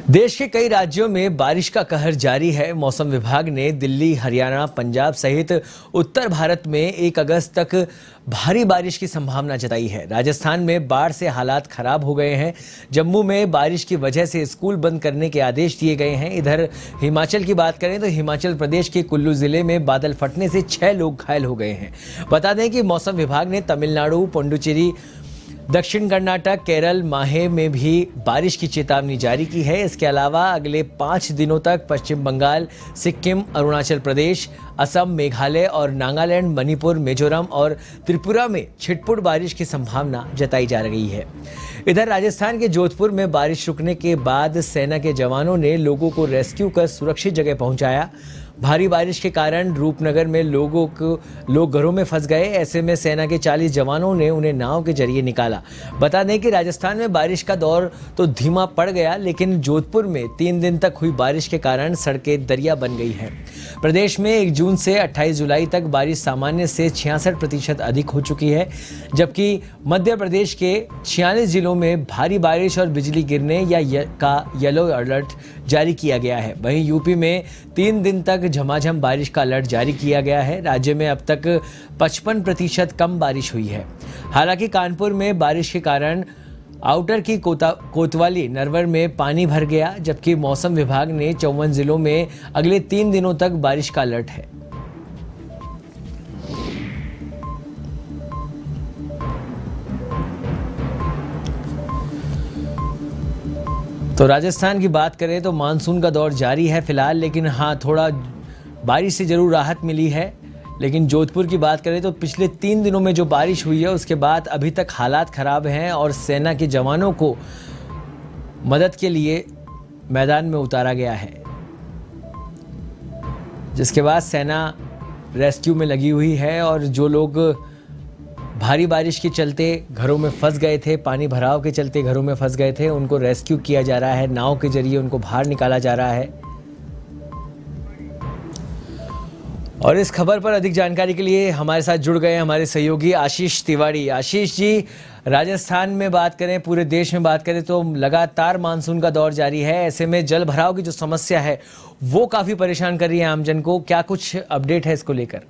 देश के कई राज्यों में बारिश का कहर जारी है। मौसम विभाग ने दिल्ली, हरियाणा, पंजाब सहित उत्तर भारत में 1 अगस्त तक भारी बारिश की संभावना जताई है। राजस्थान में बाढ़ से हालात खराब हो गए हैं। जम्मू में बारिश की वजह से स्कूल बंद करने के आदेश दिए गए हैं। इधर हिमाचल की बात करें तो हिमाचल प्रदेश के कुल्लू जिले में बादल फटने से 6 लोग घायल हो गए हैं। बता दें कि मौसम विभाग ने तमिलनाडु, पुडुचेरी, दक्षिण कर्नाटक, केरल, माहे में भी बारिश की चेतावनी जारी की है। इसके अलावा अगले 5 दिनों तक पश्चिम बंगाल, सिक्किम, अरुणाचल प्रदेश, असम, मेघालय और नागालैंड, मणिपुर, मिजोरम और त्रिपुरा में छिटपुट बारिश की संभावना जताई जा रही है। इधर राजस्थान के जोधपुर में बारिश रुकने के बाद सेना के जवानों ने लोगों को रेस्क्यू कर सुरक्षित जगह पहुंचाया। भारी बारिश के कारण रूपनगर में लोग घरों में फंस गए। ऐसे में सेना के 40 जवानों ने उन्हें नाव के जरिए निकाला। बता दें कि राजस्थान में बारिश का दौर तो धीमा पड़ गया, लेकिन जोधपुर में 3 दिन तक हुई बारिश के कारण सड़कें दरिया बन गई हैं। प्रदेश में 1 जून से 28 जुलाई तक बारिश सामान्य से 66% अधिक हो चुकी है, जबकि मध्य प्रदेश के 46 जिलों में भारी बारिश और बिजली गिरने का येलो अलर्ट जारी किया गया है। वहीं यूपी में 3 दिन तक झमाझम बारिश का अलर्ट जारी किया गया है। राज्य में अब तक 55% कम बारिश हुई है। हालांकि कानपुर में बारिश के कारण आउटर की कोतवाली नरवर में पानी भर गया, जबकि मौसम विभाग ने 54 जिलों में अगले 3 दिनों तक बारिश का अलर्ट है। तो राजस्थान की बात करें तो मानसून का दौर जारी है फिलहाल, लेकिन हाँ, थोड़ा बारिश से जरूर राहत मिली है। लेकिन जोधपुर की बात करें तो पिछले 3 दिनों में जो बारिश हुई है उसके बाद अभी तक हालात खराब हैं और सेना के जवानों को मदद के लिए मैदान में उतारा गया है, जिसके बाद सेना रेस्क्यू में लगी हुई है। और जो लोग भारी बारिश के चलते घरों में फंस गए थे, पानी भराव के चलते घरों में फंस गए थे, उनको रेस्क्यू किया जा रहा है। नाव के जरिए उनको बाहर निकाला जा रहा है। और इस खबर पर अधिक जानकारी के लिए हमारे साथ जुड़ गए हमारे सहयोगी आशीष तिवारी। आशीष जी, राजस्थान में बात करें, पूरे देश में बात करें तो लगातार मानसून का दौर जारी है। ऐसे में जल भराव की जो समस्या है वो काफी परेशान कर रही है आमजन को। क्या कुछ अपडेट है इसको लेकर?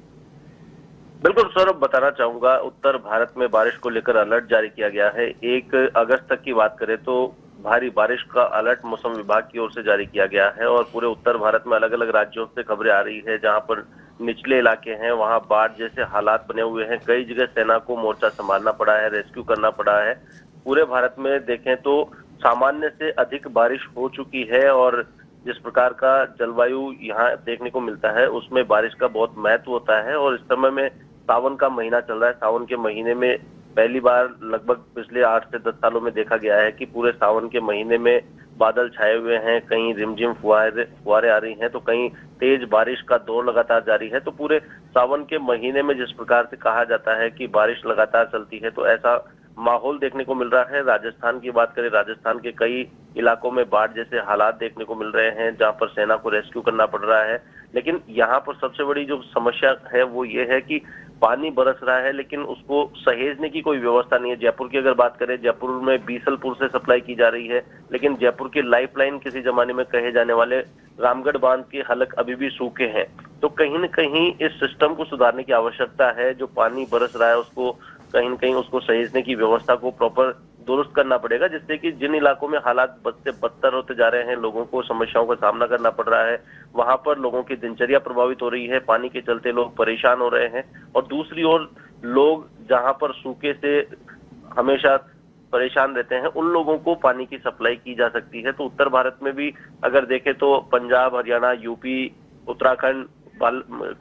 बिल्कुल सौरभ, बताना चाहूंगा, उत्तर भारत में बारिश को लेकर अलर्ट जारी किया गया है। 1 अगस्त तक की बात करें तो भारी बारिश का अलर्ट मौसम विभाग की ओर से जारी किया गया है। और पूरे उत्तर भारत में अलग अलग राज्यों से खबरें आ रही है, जहां पर निचले इलाके हैं वहां बाढ़ जैसे हालात बने हुए हैं। कई जगह सेना को मोर्चा संभालना पड़ा है, रेस्क्यू करना पड़ा है। पूरे भारत में देखें तो सामान्य से अधिक बारिश हो चुकी है और जिस प्रकार का जलवायु यहाँ देखने को मिलता है उसमें बारिश का बहुत महत्व होता है। और इस समय में सावन का महीना चल रहा है। सावन के महीने में पहली बार लगभग पिछले 8 से 10 सालों में देखा गया है कि पूरे सावन के महीने में बादल छाए हुए हैं, कहीं रिमझिम फुहारे आ रही हैं तो कहीं तेज बारिश का दौर लगातार जारी है। तो पूरे सावन के महीने में जिस प्रकार से कहा जाता है कि बारिश लगातार चलती है, तो ऐसा माहौल देखने को मिल रहा है। राजस्थान की बात करें, राजस्थान के कई इलाकों में बाढ़ जैसे हालात देखने को मिल रहे हैं, जहां पर सेना को रेस्क्यू करना पड़ रहा है। लेकिन यहाँ पर सबसे बड़ी जो समस्या है वो ये है कि पानी बरस रहा है लेकिन उसको सहेजने की कोई व्यवस्था नहीं है। जयपुर की अगर बात करें, जयपुर में बीसलपुर से सप्लाई की जा रही है, लेकिन जयपुर की लाइफलाइन किसी जमाने में कहे जाने वाले रामगढ़ बांध के हलक अभी भी सूखे हैं। तो कहीं न कहीं इस सिस्टम को सुधारने की आवश्यकता है। जो पानी बरस रहा है उसको कहीं न कहीं उसको सहेजने की व्यवस्था को प्रॉपर दुरुस्त करना पड़ेगा, जिससे कि जिन इलाकों में हालात बद से बदतर होते जा रहे हैं, लोगों को समस्याओं का सामना करना पड़ रहा है, वहां पर लोगों की दिनचर्या प्रभावित हो रही है, पानी के चलते लोग परेशान हो रहे हैं। और दूसरी ओर लोग जहां पर सूखे से हमेशा परेशान रहते हैं, उन लोगों को पानी की सप्लाई की जा सकती है। तो उत्तर भारत में भी अगर देखें तो पंजाब, हरियाणा, यूपी, उत्तराखंड,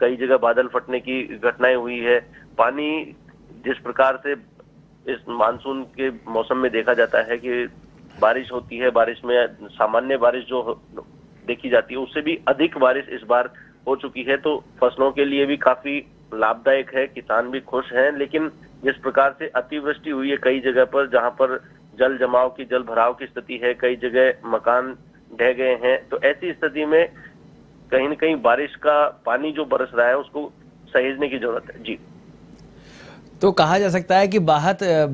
कई जगह बादल फटने की घटनाएं हुई है। पानी जिस प्रकार से इस मानसून के मौसम में देखा जाता है कि बारिश होती है, बारिश में सामान्य बारिश जो देखी जाती है उससे भी अधिक बारिश इस बार हो चुकी है। तो फसलों के लिए भी काफी लाभदायक है, किसान भी खुश हैं। लेकिन जिस प्रकार से अतिवृष्टि हुई है कई जगह पर, जहां पर जल भराव की स्थिति है, कई जगह मकान ढह गए हैं, तो ऐसी स्थिति में कहीं न कहीं बारिश का पानी जो बरस रहा है उसको सहेजने की जरूरत है। जी, तो कहा जा सकता है कि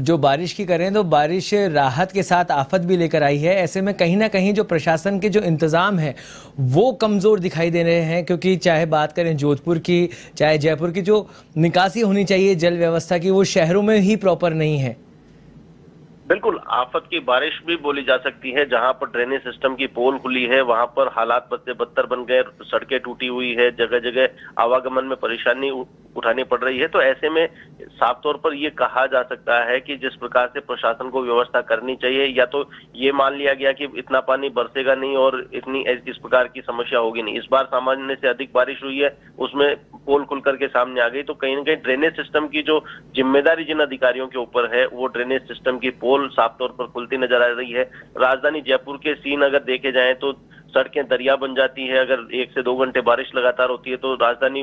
जो बारिश की करें तो बारिश राहत के साथ आफत भी लेकर आई है। ऐसे में कहीं ना कहीं जो प्रशासन के जो इंतज़ाम है वो कमज़ोर दिखाई दे रहे हैं, क्योंकि चाहे बात करें जोधपुर की, चाहे जयपुर की, जो निकासी होनी चाहिए जल व्यवस्था की वो शहरों में ही प्रॉपर नहीं है। बिल्कुल, आफत की बारिश भी बोली जा सकती है। जहां पर ड्रेनेज सिस्टम की पोल खुली है वहां पर हालात बद से बदतर बन गए, सड़कें टूटी हुई है, जगह जगह आवागमन में परेशानी उठानी पड़ रही है। तो ऐसे में साफ तौर पर ये कहा जा सकता है कि जिस प्रकार से प्रशासन को व्यवस्था करनी चाहिए, या तो ये मान लिया गया कि इतना पानी बरसेगा नहीं और इस प्रकार की समस्या होगी नहीं। इस बार सामान्य से अधिक बारिश हुई है, उसमें पोल खुल करके सामने आ गई। तो कहीं ना कहीं ड्रेनेज सिस्टम की जो जिम्मेदारी जिन अधिकारियों के ऊपर है, वो ड्रेनेज सिस्टम की पोल साफ तौर पर खुलती नजर आ रही है। राजधानी जयपुर के सीन अगर देखे जाएं तो सड़कें दरिया बन जाती है। अगर 1 से 2 घंटे बारिश लगातार होती है तो राजधानी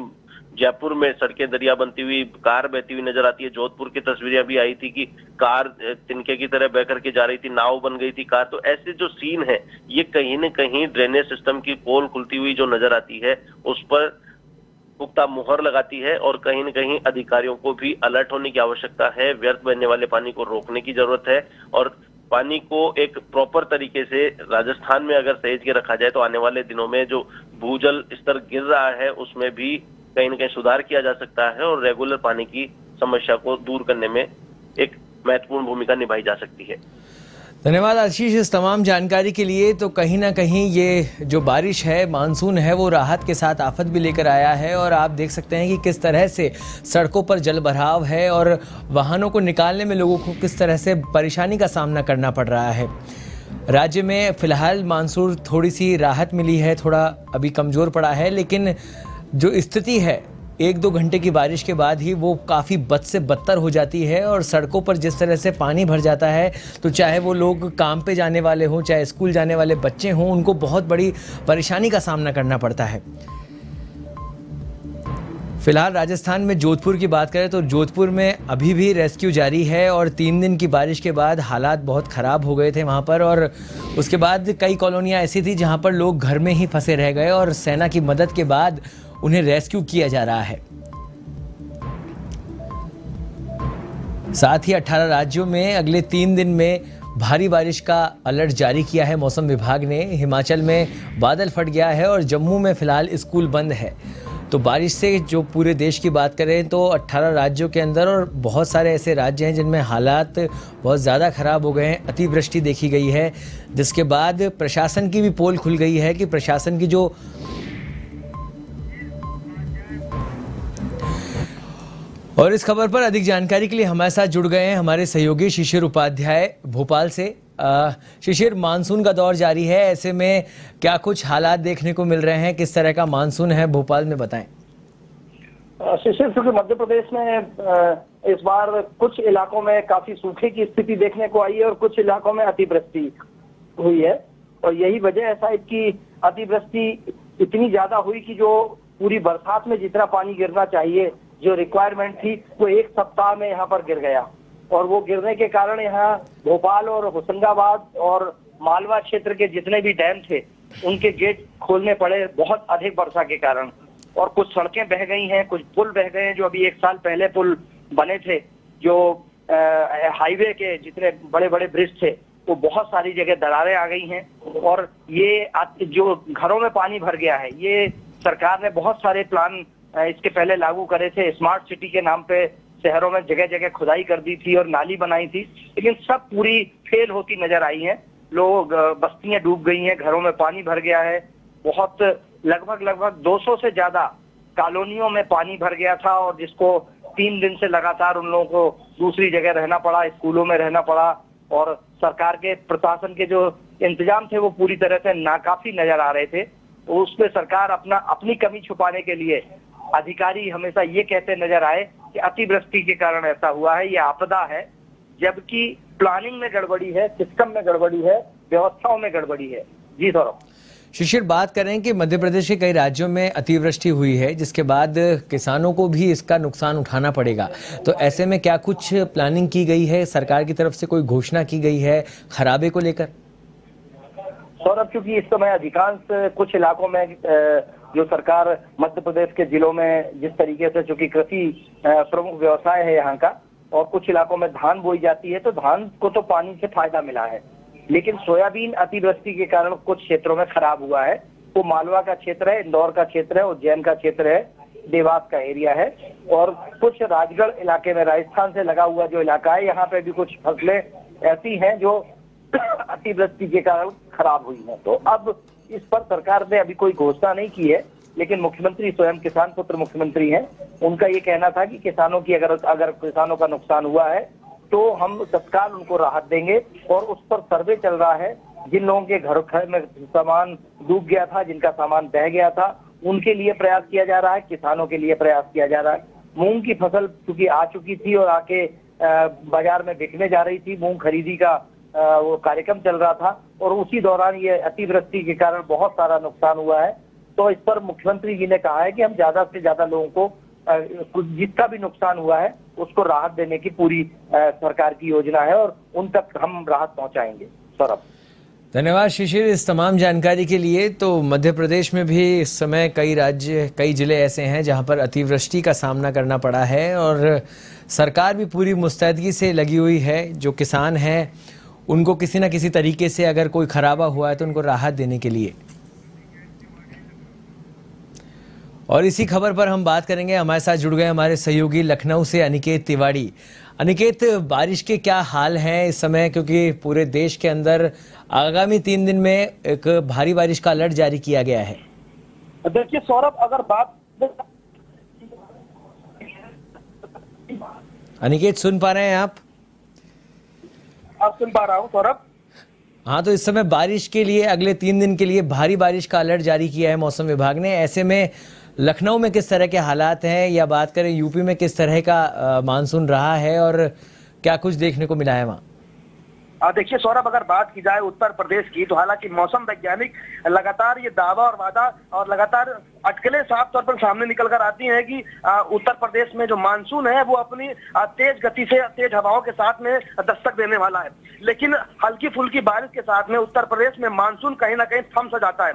जयपुर में सड़कें दरिया बनती हुई, कार बहती हुई नजर आती है। जोधपुर की तस्वीरें भी आई थी कि कार तिनके की तरह बह करके जा रही थी, नाव बन गई थी कार। तो ऐसे जो सीन है ये कहीं न कहीं ड्रेनेज सिस्टम की पोल खुलती हुई जो नजर आती है उस पर पुख्ता मुहर लगाती है, और कहीं न कहीं अधिकारियों को भी अलर्ट होने की आवश्यकता है। व्यर्थ बहने वाले पानी को रोकने की जरूरत है, और पानी को एक प्रॉपर तरीके से राजस्थान में अगर सहेज के रखा जाए तो आने वाले दिनों में जो भूजल स्तर गिर रहा है उसमें भी कहीं न कहीं सुधार किया जा सकता है, और रेगुलर पानी की समस्या को दूर करने में एक महत्वपूर्ण भूमिका निभाई जा सकती है। धन्यवाद आशीष इस तमाम जानकारी के लिए। तो कहीं ना कहीं ये जो बारिश है, मानसून है, वो राहत के साथ आफत भी लेकर आया है, और आप देख सकते हैं कि किस तरह से सड़कों पर जल भराव है और वाहनों को निकालने में लोगों को किस तरह से परेशानी का सामना करना पड़ रहा है। राज्य में फिलहाल मानसून थोड़ी सी राहत मिली है, थोड़ा अभी कमज़ोर पड़ा है, लेकिन जो स्थिति है 1-2 घंटे की बारिश के बाद ही वो काफ़ी बद से बदतर हो जाती है, और सड़कों पर जिस तरह से पानी भर जाता है तो चाहे वो लोग काम पे जाने वाले हों, चाहे स्कूल जाने वाले बच्चे हों, उनको बहुत बड़ी परेशानी का सामना करना पड़ता है। फिलहाल राजस्थान में जोधपुर की बात करें तो जोधपुर में अभी भी रेस्क्यू जारी है, और 3 दिन की बारिश के बाद हालात बहुत ख़राब हो गए थे वहाँ पर, और उसके बाद कई कॉलोनियाँ ऐसी थी जहाँ पर लोग घर में ही फंसे रह गए, और सेना की मदद के बाद उन्हें रेस्क्यू किया जा रहा है। साथ ही 18 राज्यों में अगले 3 दिन में भारी बारिश का अलर्ट जारी किया है मौसम विभाग ने। हिमाचल में बादल फट गया है और जम्मू में फिलहाल स्कूल बंद है। तो बारिश से जो पूरे देश की बात करें तो 18 राज्यों के अंदर, और बहुत सारे ऐसे राज्य हैं जिनमें हालात बहुत ज़्यादा ख़राब हो गए हैं, अतिवृष्टि देखी गई है, जिसके बाद प्रशासन की भी पोल खुल गई है कि प्रशासन की जो और इस खबर पर अधिक जानकारी के लिए हमारे साथ जुड़ गए हैं हमारे सहयोगी शिशिर उपाध्याय भोपाल से। शिशिर, मानसून का दौर जारी है, ऐसे में क्या कुछ हालात देखने को मिल रहे हैं, किस तरह का मानसून है भोपाल में, बताएं। शिशिर, क्योंकि मध्य प्रदेश में इस बार कुछ इलाकों में काफी सूखे की स्थिति देखने को आई है और कुछ इलाकों में अतिवृष्टि हुई है, और यही वजह है शायद कि अतिवृष्टि इतनी ज्यादा हुई कि जो पूरी बरसात में जितना पानी गिरना चाहिए, जो रिक्वायरमेंट थी, वो 1 सप्ताह में यहाँ पर गिर गया। और वो गिरने के कारण यहाँ भोपाल और होशंगाबाद और मालवा क्षेत्र के जितने भी डैम थे उनके गेट खोलने पड़े बहुत अधिक वर्षा के कारण, और कुछ सड़कें बह गई हैं, कुछ पुल बह गए हैं। जो अभी 1 साल पहले पुल बने थे, जो हाईवे के जितने बड़े बड़े ब्रिज थे, वो बहुत सारी जगह दरारें आ गई हैं, और ये जो घरों में पानी भर गया है, ये सरकार ने बहुत सारे प्लान इसके पहले लागू करे थे। स्मार्ट सिटी के नाम पे शहरों में जगह जगह खुदाई कर दी थी और नाली बनाई थी, लेकिन सब पूरी फेल होती नजर आई है। लोग बस्तियां डूब गई हैं, घरों में पानी भर गया है, बहुत लगभग 200 से ज्यादा कॉलोनियों में पानी भर गया था, और जिसको 3 दिन से लगातार उन लोगों को दूसरी जगह रहना पड़ा, स्कूलों में रहना पड़ा, और सरकार के प्रशासन के जो इंतजाम थे वो पूरी तरह से नाकाफी नजर आ रहे थे। तो उसमें सरकार अपनी कमी छुपाने के लिए अधिकारी हमेशा ये कहते नजर आए कि अतिवृष्टि के कारण ऐसा हुआ है, ये आपदा है, जबकि प्लानिंग में गड़बड़ी है, सिस्टम में गड़बड़ी है, व्यवस्थाओं में गड़बड़ी है। जी सौरभ। शिशिर, बात करें कि मध्य प्रदेश के कई राज्यों में अतिवृष्टि हुई है, जिसके बाद किसानों को भी इसका नुकसान उठाना पड़ेगा, तो ऐसे में क्या कुछ प्लानिंग की गई है, सरकार की तरफ से कोई घोषणा की गई है खराबे को लेकर? सौरभ, क्योंकि इस समय अधिकांश कुछ इलाकों में जो सरकार मध्य प्रदेश के जिलों में जिस तरीके से, चूंकि कृषि प्रमुख व्यवसाय है यहाँ का, और कुछ इलाकों में धान बोई जाती है, तो धान को तो पानी से फायदा मिला है, लेकिन सोयाबीन अतिवृष्टि के कारण कुछ क्षेत्रों में खराब हुआ है। वो मालवा का क्षेत्र है, इंदौर का क्षेत्र है, उज्जैन का क्षेत्र है, देवास का एरिया है, और कुछ राजगढ़ इलाके में राजस्थान से लगा हुआ जो इलाका है, यहाँ पे भी कुछ फसलें ऐसी हैं जो अतिवृष्टि के कारण खराब हुई हैं। तो अब इस पर सरकार ने अभी कोई घोषणा नहीं की है, लेकिन मुख्यमंत्री स्वयं किसान पुत्र मुख्यमंत्री हैं, उनका ये कहना था कि किसानों की अगर किसानों का नुकसान हुआ है तो हम तत्काल उनको राहत देंगे, और उस पर सर्वे चल रहा है। जिन लोगों के घर में सामान डूब गया था, जिनका सामान बह गया था, उनके लिए प्रयास किया जा रहा है, किसानों के लिए प्रयास किया जा रहा है। मूंग की फसल चूंकि आ चुकी थी और आके बाजार में बिकने जा रही थी, मूंग खरीदी का वो कार्यक्रम चल रहा था, और उसी दौरान ये अतिवृष्टि के कारण बहुत सारा नुकसान हुआ है। तो इस पर मुख्यमंत्री जी ने कहा है कि हम ज्यादा से ज्यादा लोगों को जितना भी नुकसान हुआ है उसको राहत देने की पूरी सरकार की योजना है, और उन तक हम राहत पहुंचाएंगे। सौरभ, धन्यवाद शिशिर इस तमाम जानकारी के लिए। तो मध्य प्रदेश में भी इस समय कई जिले ऐसे हैं जहां पर अतिवृष्टि का सामना करना पड़ा है, और सरकार भी पूरी मुस्तैदगी से लगी हुई है। जो किसान हैं उनको किसी न किसी तरीके से अगर कोई खराबा हुआ है तो उनको राहत देने के लिए। और इसी खबर पर हम बात करेंगे, हमारे साथ जुड़ गए हमारे सहयोगी लखनऊ से अनिकेत तिवारी। अनिकेत, बारिश के क्या हाल हैं इस समय, क्योंकि पूरे देश के अंदर आगामी 3 दिन में एक भारी बारिश का अलर्ट जारी किया गया है। देखिए सौरभ, अगर बात अनिकेत सुन पा रहे हैं आप? सुन पा रहा हूँ सौरभ। हाँ, तो इस समय बारिश के लिए अगले 3 दिन के लिए भारी बारिश का अलर्ट जारी किया है मौसम विभाग ने। ऐसे में लखनऊ में किस तरह के हालात हैं, या बात करें यूपी में किस तरह का मानसून रहा है और क्या कुछ देखने को मिला है वहाँ? देखिए सौरभ, अगर बात की जाए उत्तर प्रदेश की, तो हालांकि मौसम वैज्ञानिक लगातार ये दावा और वादा और लगातार अटकलें साफ तौर पर सामने निकल कर आती हैं कि उत्तर प्रदेश में जो मानसून है वो अपनी तेज गति से तेज हवाओं के साथ में दस्तक देने वाला है। लेकिन हल्की फुल्की बारिश के साथ में उत्तर प्रदेश में मानसून कहीं ना कहीं थम सा जाता है।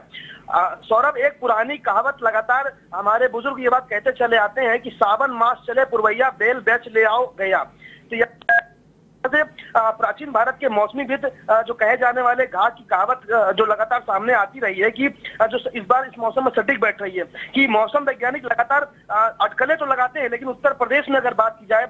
सौरभ, एक पुरानी कहावत लगातार हमारे बुजुर्ग ये बात कहते चले आते हैं कि सावन मास चले पुरवैया, बेल बेच ले आओ गया। तो प्राचीन भारत के मौसमीविद जो कहे जाने वाले घाट की कहावत जो लगातार सामने आती रही है कि जो इस बार इस मौसम में सटीक बैठ रही है कि मौसम वैज्ञानिक लगातार अटकलें तो लगाते हैं, लेकिन उत्तर प्रदेश में अगर बात की जाए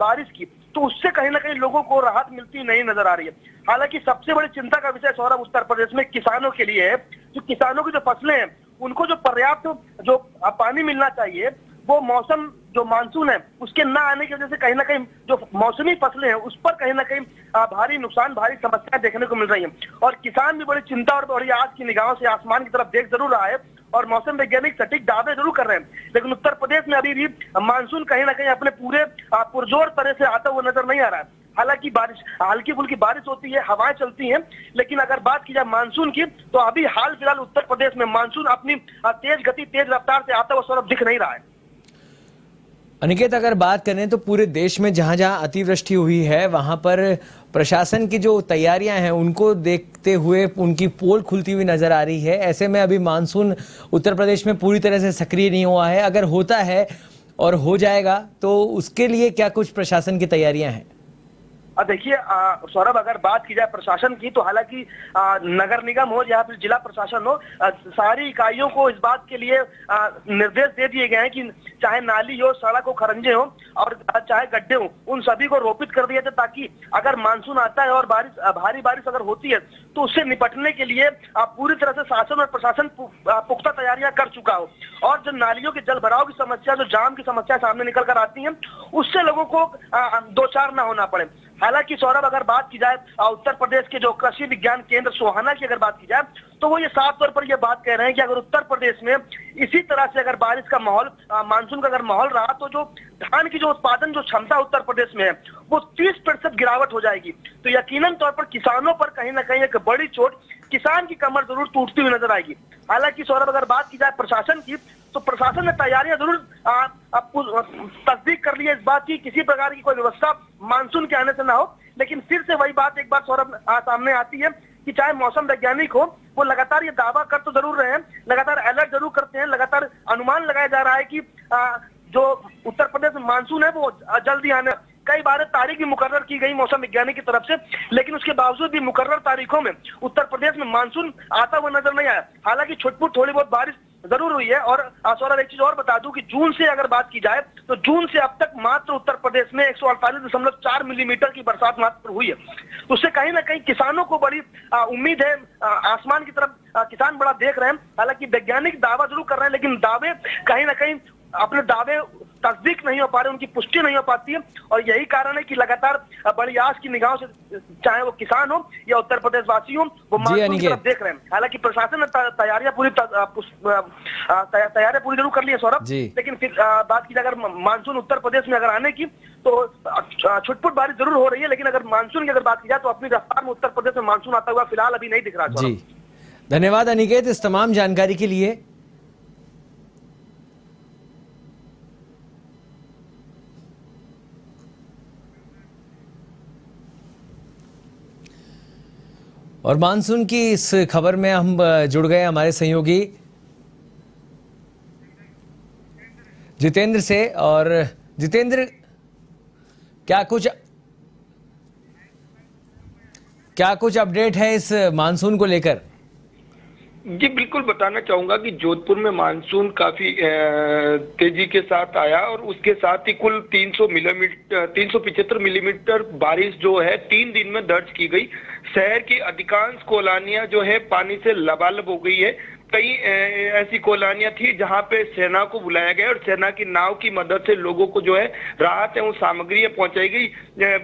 बारिश की, तो उससे कहीं ना कहीं लोगों को राहत मिलती नहीं नजर आ रही है। हालांकि सबसे बड़ी चिंता का विषय सौरभ उत्तर प्रदेश में किसानों के लिए है। जो किसानों की जो फसलें हैं उनको जो पर्याप्त जो पानी मिलना चाहिए, वो मौसम जो मानसून है उसके न आने की वजह से कहीं ना कहीं जो मौसमी फसलें हैं उस पर कहीं ना कहीं भारी नुकसान, भारी समस्याएं देखने को मिल रही हैं। और किसान भी बड़ी चिंता और बड़ी आज की निगाहों से आसमान की तरफ देख जरूर रहा है, और मौसम वैज्ञानिक सटीक दावे जरूर कर रहे हैं, लेकिन उत्तर प्रदेश में अभी भी मानसून कहीं ना कहीं अपने पूरे पुरजोर तरह से आता हुआ नजर नहीं आ रहा है। हालांकि बारिश, हल्की फुल्की बारिश होती है, हवाएं चलती हैं, लेकिन अगर बात की जाए मानसून की, तो अभी हाल फिलहाल उत्तर प्रदेश में मानसून अपनी तेज गति, तेज रफ्तार से आता हुआ सौरभ दिख नहीं रहा है। अनिकेत, अगर बात करें तो पूरे देश में जहां जहां अतिवृष्टि हुई है वहां पर प्रशासन की जो तैयारियां हैं उनको देखते हुए उनकी पोल खुलती हुई नजर आ रही है। ऐसे में अभी मानसून उत्तर प्रदेश में पूरी तरह से सक्रिय नहीं हुआ है। अगर होता है और हो जाएगा तो उसके लिए क्या कुछ प्रशासन की तैयारियां हैं? देखिए सौरभ, अगर बात की जाए प्रशासन की, तो हालांकि नगर निगम हो या फिर जिला प्रशासन हो, सारी इकाइयों को इस बात के लिए निर्देश दे दिए गए हैं कि चाहे नाली हो, सड़क हो, खरंजे हो और चाहे गड्ढे हो, उन सभी को रोपित कर दिया जाए, ताकि अगर मानसून आता है और भारी बारिश अगर होती है तो उससे निपटने के लिए पूरी तरह से शासन और प्रशासन पुख्ता तैयारियां कर चुका हो। और जो नालियों के जल भराव की समस्या, जो जाम की समस्या सामने निकल कर आती है, उससे लोगों को दो चार ना होना पड़े। हालांकि सौरभ, अगर बात की जाए उत्तर प्रदेश के जो कृषि विज्ञान केंद्र सोहाना की अगर बात की जाए, तो वो ये साफ तौर पर ये बात कह रहे हैं कि अगर उत्तर प्रदेश में इसी तरह से अगर बारिश का माहौल, मानसून का अगर माहौल रहा, तो जो धान की जो उत्पादन जो क्षमता उत्तर प्रदेश में है वो 30% गिरावट हो जाएगी। तो यकीनन तौर पर किसानों पर कहीं ना कहीं एक बड़ी चोट, किसान की कमर जरूर टूटती हुई नजर आएगी। हालांकि सौरभ, अगर बात की जाए प्रशासन की, तो प्रशासन ने तैयारियां जरूर तस्दीक कर ली है इस बात की किसी प्रकार की कोई व्यवस्था मानसून के आने से ना हो। लेकिन फिर से वही बात एक बार सौरभ सामने आती है कि चाहे मौसम वैज्ञानिक हो, वो लगातार ये दावा कर तो जरूर रहे हैं, लगातार अलर्ट जरूर करते हैं, लगातार अनुमान लगाया जा रहा है कि जो उत्तर प्रदेश में मानसून है वो जल्दी आने, कई बार तारीख भी मुकर्रर की गई मौसम विज्ञानी की तरफ से, लेकिन उसके बावजूद भी मुकर्रर तारीखों में उत्तर प्रदेश में मानसून आता हुआ नजर नहीं आया। हालांकि छुटपुट थोड़ी बहुत बारिश जरूर हुई है। और सौरभ, एक चीज और बता दूं कि जून से अगर बात की जाए तो जून से अब तक मात्र उत्तर प्रदेश में 148.4 मिलीमीटर की बरसात मात्र हुई है। तो उससे कहीं ना कहीं किसानों को बड़ी उम्मीद है, आसमान की तरफ किसान बड़ा देख रहे हैं। हालांकि वैज्ञानिक दावा जरूर कर रहे हैं, लेकिन दावे कहीं ना कहीं अपने दावे तस्दीक नहीं हो पा रहे, उनकी पुष्टि नहीं हो पाती है। और यही कारण है कि लगातार बड़ी आस की निगाहों से चाहे वो किसान हो या उत्तर प्रदेश वासी हो, वो मानसून की तरफ देख रहे हैं। हालांकि प्रशासन ने तैयारियां पूरी जरूर कर ली है सौरभ, लेकिन फिर बात की अगर मानसून उत्तर प्रदेश में अगर आने की तो छुटपुट बारिश जरूर हो रही है, लेकिन अगर मानसून की अगर बात की जाए तो अपनी रफ्तार में उत्तर प्रदेश में मानसून आता हुआ फिलहाल अभी नहीं दिख रहा। जी, धन्यवाद अनिकेत इस तमाम जानकारी के लिए। और मानसून की इस खबर में हम जुड़ गए हमारे सहयोगी जितेंद्र से। और जितेंद्र, क्या कुछ अपडेट है इस मानसून को लेकर? जी बिल्कुल बताना चाहूंगा कि जोधपुर में मानसून काफी तेजी के साथ आया और उसके साथ ही कुल 375 मिलीमीटर बारिश जो है 3 दिन में दर्ज की गई। शहर की अधिकांश कॉलोनियां जो है पानी से लबालब हो गई है। कई ऐसी कॉलोनियां थी जहां पे सेना को बुलाया गया और सेना की नाव की मदद से लोगों को जो है राहत एवं सामग्रियां पहुंचाई गई।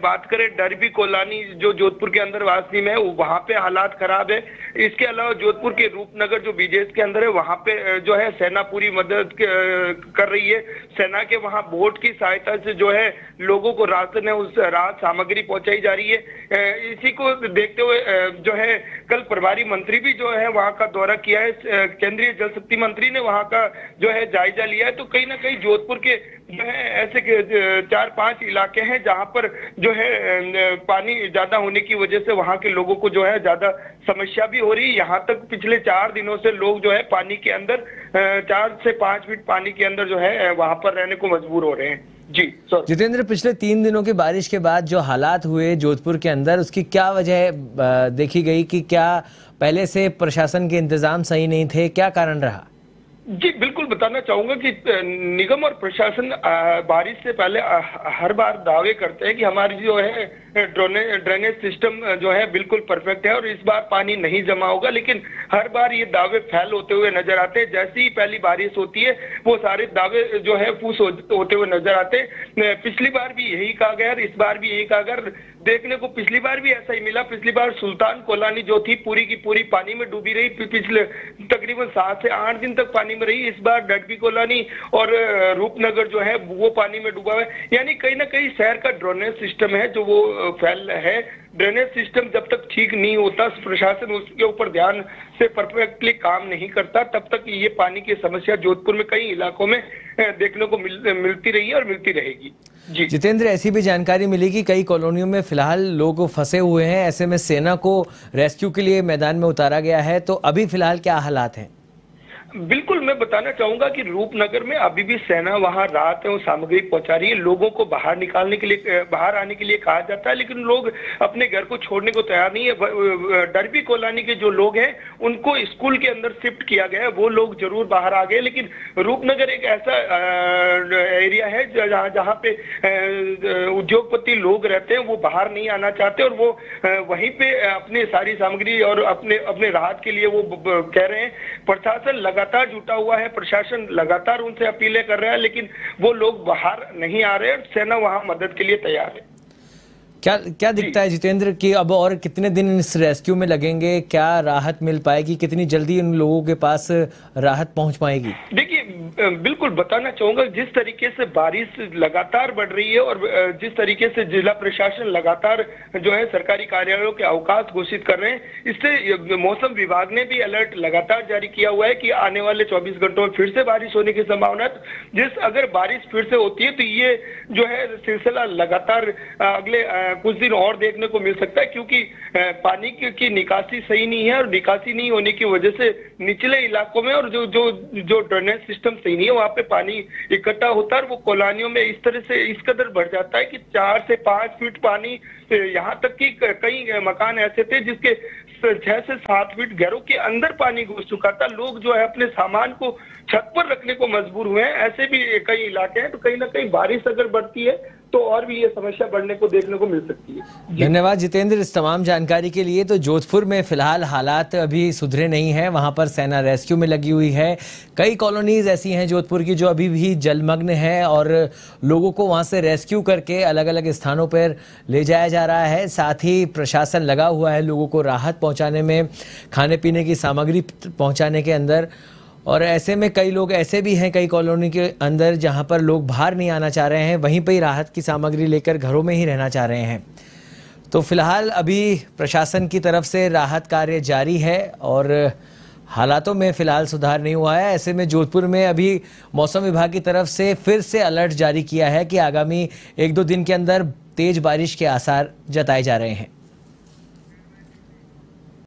बात करें डरबी कॉलोनी जो जोधपुर के अंदर वासी में है, वहां पे हालात खराब है। इसके अलावा जोधपुर के रूपनगर जो बीजेएस के अंदर है, वहां पे जो है सेना पूरी मदद कर रही है। सेना के वहां बोट की सहायता से जो है लोगों को राशन है उस राहत सामग्री पहुंचाई जा रही है। इसी को देखते हुए जो है कल प्रभारी मंत्री भी जो है वहां का दौरा किया है। केंद्रीय जल शक्ति मंत्री ने वहां का जो है जायजा लिया है। तो कहीं ना कहीं जोधपुर के जो है ऐसे 4-5 इलाके हैं जहां पर जो है पानी ज्यादा होने की वजह से वहां के लोगों को जो है ज्यादा समस्या भी हो रही है। यहाँ तक पिछले 4 दिनों से लोग जो है पानी के अंदर 4 से 5 फीट पानी के अंदर जो है वहां पर रहने को मजबूर हो रहे हैं। जी जितेंद्र, पिछले 3 दिनों की बारिश के बाद जो हालात हुए जोधपुर के अंदर, उसकी क्या वजह देखी गई? कि क्या पहले से प्रशासन के इंतजाम सही नहीं थे, क्या कारण रहा? जी बिल्कुल बताना चाहूंगा कि निगम और प्रशासन बारिश से पहले हर बार दावे करते हैं कि हमारी जो है ड्रेनेज सिस्टम जो है बिल्कुल परफेक्ट है और इस बार पानी नहीं जमा होगा, लेकिन हर बार ये दावे फेल होते हुए नजर आते हैं। जैसे ही पहली बारिश होती है वो सारे दावे जो है फूस होते हुए नजर आते हैं। पिछली बार भी यही कहा गया, इस बार भी यही कहा गया। देखने को पिछली बार भी ऐसा ही मिला। पिछली बार सुल्तान कॉलोनी जो थी पूरी की पूरी पानी में डूबी रही, पिछले तकरीबन 7 से 8 दिन तक पानी में रही। इस बार डडबी कॉलोनी और रूपनगर जो है वो पानी में डूबा है। यानी कहीं ना कहीं शहर का ड्रेनेज सिस्टम है जो वो फैल है। ड्रेनेज सिस्टम जब तक ठीक नहीं होता, प्रशासन उसके ऊपर ध्यान से परफेक्टली काम नहीं करता, तब तक ये पानी की समस्या जोधपुर में कई इलाकों में देखने को मिलती रही है और मिलती रहेगी। जी जितेंद्र, ऐसी भी जानकारी मिली कि कई कॉलोनियों में फिलहाल लोग फंसे हुए हैं, ऐसे में सेना को रेस्क्यू के लिए मैदान में उतारा गया है, तो अभी फिलहाल क्या हालात हैं? बिल्कुल मैं बताना चाहूंगा कि रूपनगर में अभी भी सेना वहां राहत एवं सामग्री पहुंचा रही है। लोगों को बाहर निकालने के लिए, बाहर आने के लिए कहा जाता है, लेकिन लोग अपने घर को छोड़ने को तैयार नहीं है। डरबी कॉलोनी के जो लोग हैं उनको स्कूल के अंदर शिफ्ट किया गया है, वो लोग जरूर बाहर आ गए, लेकिन रूपनगर एक ऐसा एरिया है जहाँ पे उद्योगपति लोग रहते हैं, वो बाहर नहीं आना चाहते और वो वहीं पे अपनी सारी सामग्री और अपने राहत के लिए वो कह रहे हैं। प्रशासन लगातार जुटा हुआ है, प्रशासन लगातार उनसे अपीलें कर रहा है, लेकिन वो लोग बाहर नहीं आ रहे। सेना वहां मदद के लिए तैयार है। क्या दिखता है जितेंद्र कि अब और कितने दिन इस रेस्क्यू में लगेंगे? क्या राहत मिल पाएगी? कितनी जल्दी उन लोगों के पास राहत पहुंच पाएगी? देखिए बिल्कुल बताना चाहूंगा, जिस तरीके से बारिश लगातार बढ़ रही है और जिस तरीके से जिला प्रशासन लगातार जो है सरकारी कार्यालयों के अवकाश घोषित कर रहे हैं, इससे मौसम विभाग ने भी अलर्ट लगातार जारी किया हुआ है कि आने वाले 24 घंटों में फिर से बारिश होने की संभावना है। अगर बारिश फिर से होती है तो ये जो है सिलसिला लगातार अगले कुछ दिन और देखने को मिल सकता है, क्योंकि पानी की निकासी सही नहीं है और निकासी नहीं होने की वजह से निचले इलाकों में और जो ड्रेनेज सिस्टम सही नहीं है, वहाँ पे पानी इकट्ठा होता है और वो कॉलोनियों में इस तरह से इस कदर बढ़ जाता है कि 4 से 5 फीट पानी, यहाँ तक कि कई मकान ऐसे थे जिसके 6 से 7 फीट घरों के अंदर पानी घुस चुका था। लोग जो है अपने सामान को छत पर रखने को मजबूर हुए हैं। ऐसे भी कई इलाके हैं, तो कहीं ना कहीं बारिश अगर बढ़ती है तो और भी ये समस्या बढ़ने को देखने को मिल सकती है। धन्यवाद जितेंद्र इस तमाम जानकारी के लिए। तो जोधपुर में फिलहाल हालात अभी सुधरे नहीं हैं, वहां पर सेना रेस्क्यू में लगी हुई है। कई कॉलोनीज ऐसी हैं जोधपुर की जो अभी भी जलमग्न है और लोगों को वहां से रेस्क्यू करके अलग अलग स्थानों पर ले जाया जा रहा है। साथ ही प्रशासन लगा हुआ है लोगों को राहत पहुंचाने में, खाने पीने की सामग्री पहुंचाने के अंदर। और ऐसे में कई लोग ऐसे भी हैं कई कॉलोनी के अंदर जहां पर लोग बाहर नहीं आना चाह रहे हैं, वहीं पर ही राहत की सामग्री लेकर घरों में ही रहना चाह रहे हैं। तो फिलहाल अभी प्रशासन की तरफ से राहत कार्य जारी है और हालातों में फिलहाल सुधार नहीं हुआ है। ऐसे में जोधपुर में अभी मौसम विभाग की तरफ से फिर से अलर्ट जारी किया है कि आगामी 1-2 दिन के अंदर तेज बारिश के आसार जताए जा रहे हैं।